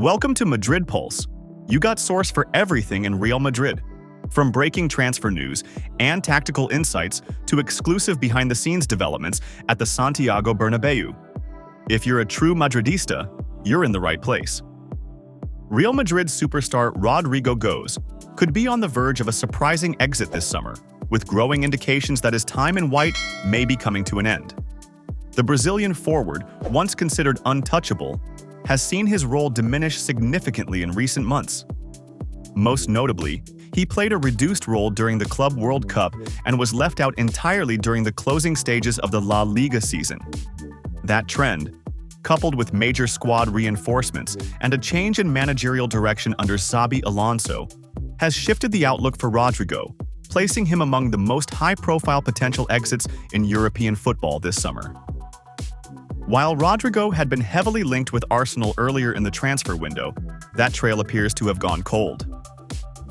Welcome to Madrid Pulse. You got source for everything in Real Madrid. From breaking transfer news and tactical insights to exclusive behind-the-scenes developments at the Santiago Bernabeu. If you're a true Madridista, you're in the right place. Real Madrid superstar Rodrygo could be on the verge of a surprising exit this summer, with growing indications that his time in white may be coming to an end. The Brazilian forward, once considered untouchable, has seen his role diminish significantly in recent months. Most notably, he played a reduced role during the Club World Cup and was left out entirely during the closing stages of the La Liga season. That trend, coupled with major squad reinforcements and a change in managerial direction under Xabi Alonso, has shifted the outlook for Rodrygo, placing him among the most high-profile potential exits in European football this summer. While Rodrygo had been heavily linked with Arsenal earlier in the transfer window, that trail appears to have gone cold.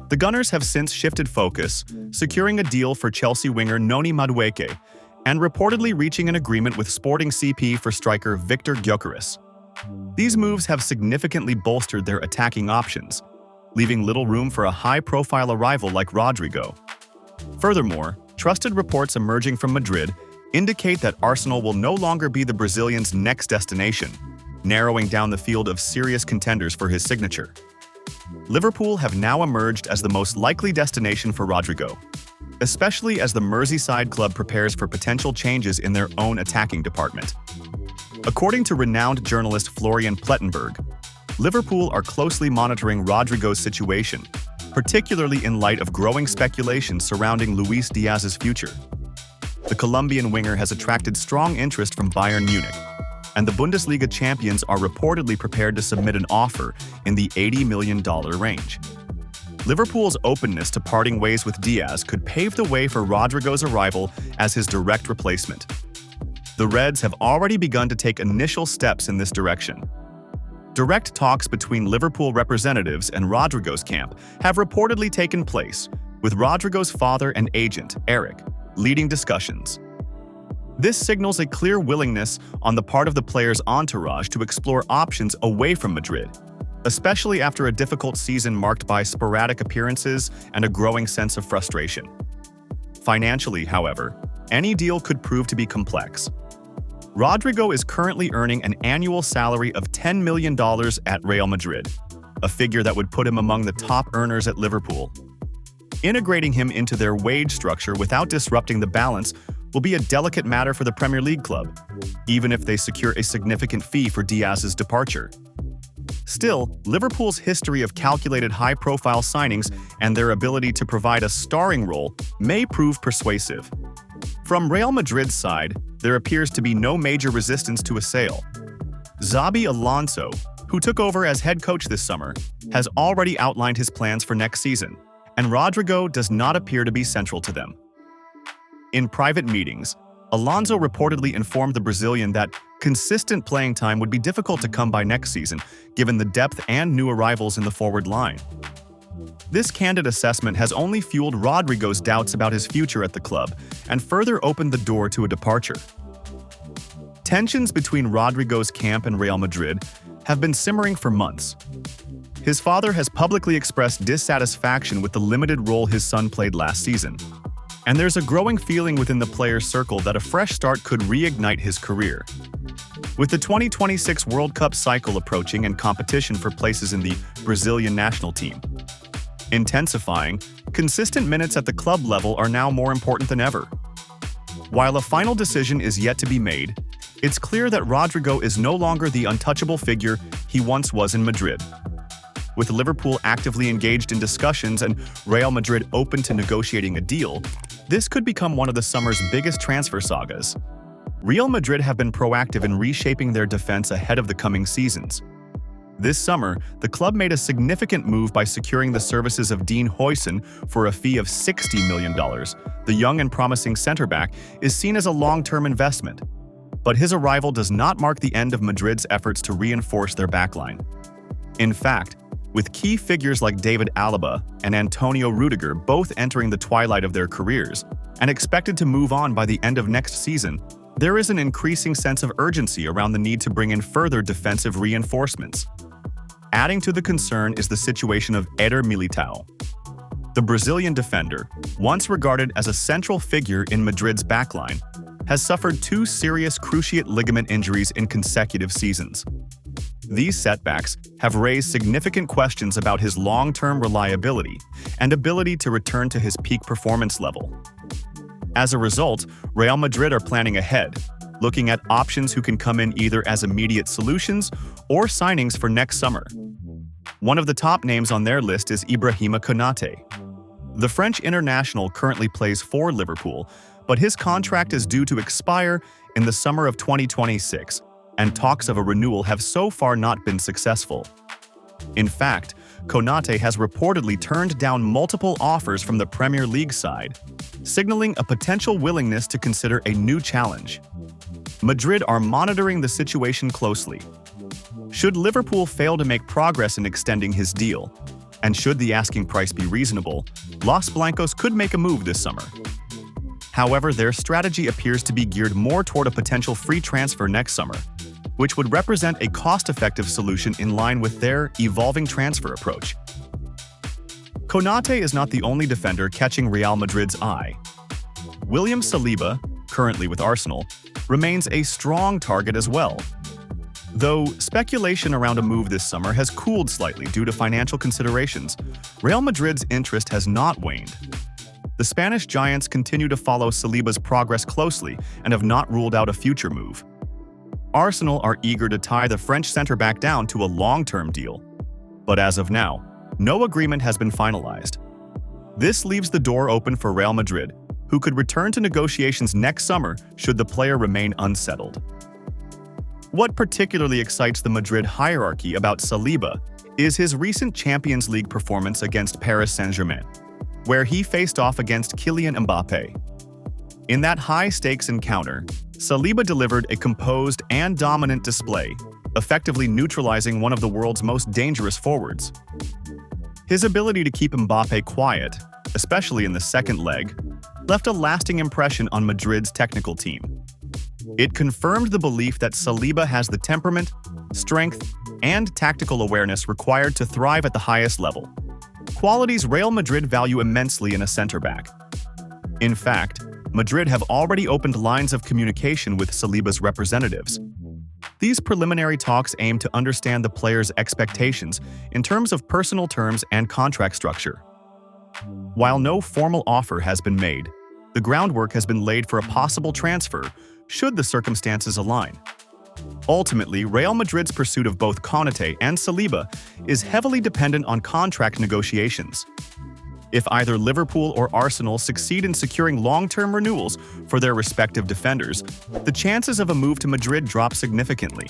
The Gunners have since shifted focus, securing a deal for Chelsea winger Noni Madueke and reportedly reaching an agreement with Sporting CP for striker Victor Gyökeres. These moves have significantly bolstered their attacking options, leaving little room for a high-profile arrival like Rodrygo. Furthermore, trusted reports emerging from Madrid indicate that Arsenal will no longer be the Brazilian's next destination, narrowing down the field of serious contenders for his signature. Liverpool have now emerged as the most likely destination for Rodrygo, especially as the Merseyside club prepares for potential changes in their own attacking department. According to renowned journalist Florian Plettenberg, Liverpool are closely monitoring Rodrygo's situation, particularly in light of growing speculation surrounding Luis Diaz's future. The Colombian winger has attracted strong interest from Bayern Munich, and the Bundesliga champions are reportedly prepared to submit an offer in the $80 million range. Liverpool's openness to parting ways with Diaz could pave the way for Rodrygo's arrival as his direct replacement. The Reds have already begun to take initial steps in this direction. Direct talks between Liverpool representatives and Rodrygo's camp have reportedly taken place, with Rodrygo's father and agent, Eric, leading discussions. This signals a clear willingness on the part of the player's entourage to explore options away from Madrid, especially after a difficult season marked by sporadic appearances and a growing sense of frustration. Financially, however, any deal could prove to be complex. Rodrygo is currently earning an annual salary of $10 million at Real Madrid, a figure that would put him among the top earners at Liverpool. Integrating him into their wage structure without disrupting the balance will be a delicate matter for the Premier League club, even if they secure a significant fee for Diaz's departure. Still, Liverpool's history of calculated high-profile signings and their ability to provide a starring role may prove persuasive. From Real Madrid's side, there appears to be no major resistance to a sale. Xabi Alonso, who took over as head coach this summer, has already outlined his plans for next season, and Rodrygo does not appear to be central to them. In private meetings, Alonso reportedly informed the Brazilian that consistent playing time would be difficult to come by next season, given the depth and new arrivals in the forward line. This candid assessment has only fueled Rodrygo's doubts about his future at the club and further opened the door to a departure. Tensions between Rodrygo's camp and Real Madrid have been simmering for months. His father has publicly expressed dissatisfaction with the limited role his son played last season, and there's a growing feeling within the player's circle that a fresh start could reignite his career. With the 2026 World Cup cycle approaching and competition for places in the Brazilian national team intensifying, consistent minutes at the club level are now more important than ever. While a final decision is yet to be made, it's clear that Rodrygo is no longer the untouchable figure he once was in Madrid. With Liverpool actively engaged in discussions and Real Madrid open to negotiating a deal, this could become one of the summer's biggest transfer sagas. Real Madrid have been proactive in reshaping their defense ahead of the coming seasons. This summer, the club made a significant move by securing the services of Dean Huijsen for a fee of $60 million. The young and promising center-back is seen as a long-term investment, but his arrival does not mark the end of Madrid's efforts to reinforce their backline. In fact, with key figures like David Alaba and Antonio Rudiger both entering the twilight of their careers and expected to move on by the end of next season, there is an increasing sense of urgency around the need to bring in further defensive reinforcements. Adding to the concern is the situation of Eder Militao. The Brazilian defender, once regarded as a central figure in Madrid's backline, has suffered 2 serious cruciate ligament injuries in consecutive seasons. These setbacks have raised significant questions about his long-term reliability and ability to return to his peak performance level. As a result, Real Madrid are planning ahead, looking at options who can come in either as immediate solutions or signings for next summer. One of the top names on their list is Ibrahima Konate. The French international currently plays for Liverpool, but his contract is due to expire in the summer of 2026, and talks of a renewal have so far not been successful. In fact, Konate has reportedly turned down multiple offers from the Premier League side, signaling a potential willingness to consider a new challenge. Madrid are monitoring the situation closely. Should Liverpool fail to make progress in extending his deal, and should the asking price be reasonable, Los Blancos could make a move this summer. However, their strategy appears to be geared more toward a potential free transfer next summer, which would represent a cost-effective solution in line with their evolving transfer approach. Konate is not the only defender catching Real Madrid's eye. William Saliba, currently with Arsenal, remains a strong target as well. Though speculation around a move this summer has cooled slightly due to financial considerations, Real Madrid's interest has not waned. The Spanish giants continue to follow Saliba's progress closely and have not ruled out a future move. Arsenal are eager to tie the French centre-back down to a long-term deal, but as of now, no agreement has been finalized. This leaves the door open for Real Madrid, who could return to negotiations next summer should the player remain unsettled. What particularly excites the Madrid hierarchy about Saliba is his recent Champions League performance against Paris Saint-Germain, where he faced off against Kylian Mbappé. In that high-stakes encounter, Saliba delivered a composed and dominant display, effectively neutralizing one of the world's most dangerous forwards. His ability to keep Mbappé quiet, especially in the second leg, left a lasting impression on Madrid's technical team. It confirmed the belief that Saliba has the temperament, strength, and tactical awareness required to thrive at the highest level, qualities Real Madrid value immensely in a centre-back. In fact, Madrid have already opened lines of communication with Saliba's representatives. These preliminary talks aim to understand the player's expectations in terms of personal terms and contract structure. While no formal offer has been made, the groundwork has been laid for a possible transfer should the circumstances align. Ultimately, Real Madrid's pursuit of both Konate and Saliba is heavily dependent on contract negotiations. If either Liverpool or Arsenal succeed in securing long-term renewals for their respective defenders, the chances of a move to Madrid drop significantly.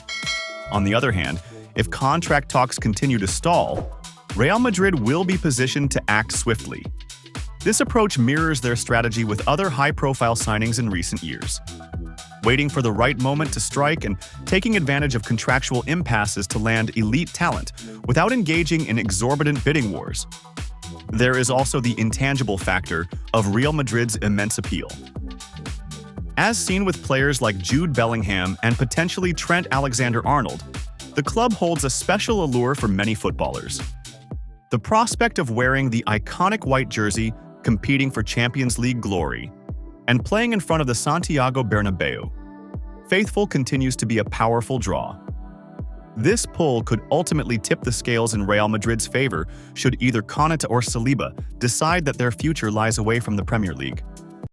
On the other hand, if contract talks continue to stall, Real Madrid will be positioned to act swiftly. This approach mirrors their strategy with other high-profile signings in recent years, waiting for the right moment to strike and taking advantage of contractual impasses to land elite talent without engaging in exorbitant bidding wars. There is also the intangible factor of Real Madrid's immense appeal. As seen with players like Jude Bellingham and potentially Trent Alexander-Arnold, the club holds a special allure for many footballers. The prospect of wearing the iconic white jersey, competing for Champions League glory, and playing in front of the Santiago Bernabeu, faithful continues to be a powerful draw. This pull could ultimately tip the scales in Real Madrid's favor should either Konate or Saliba decide that their future lies away from the Premier League.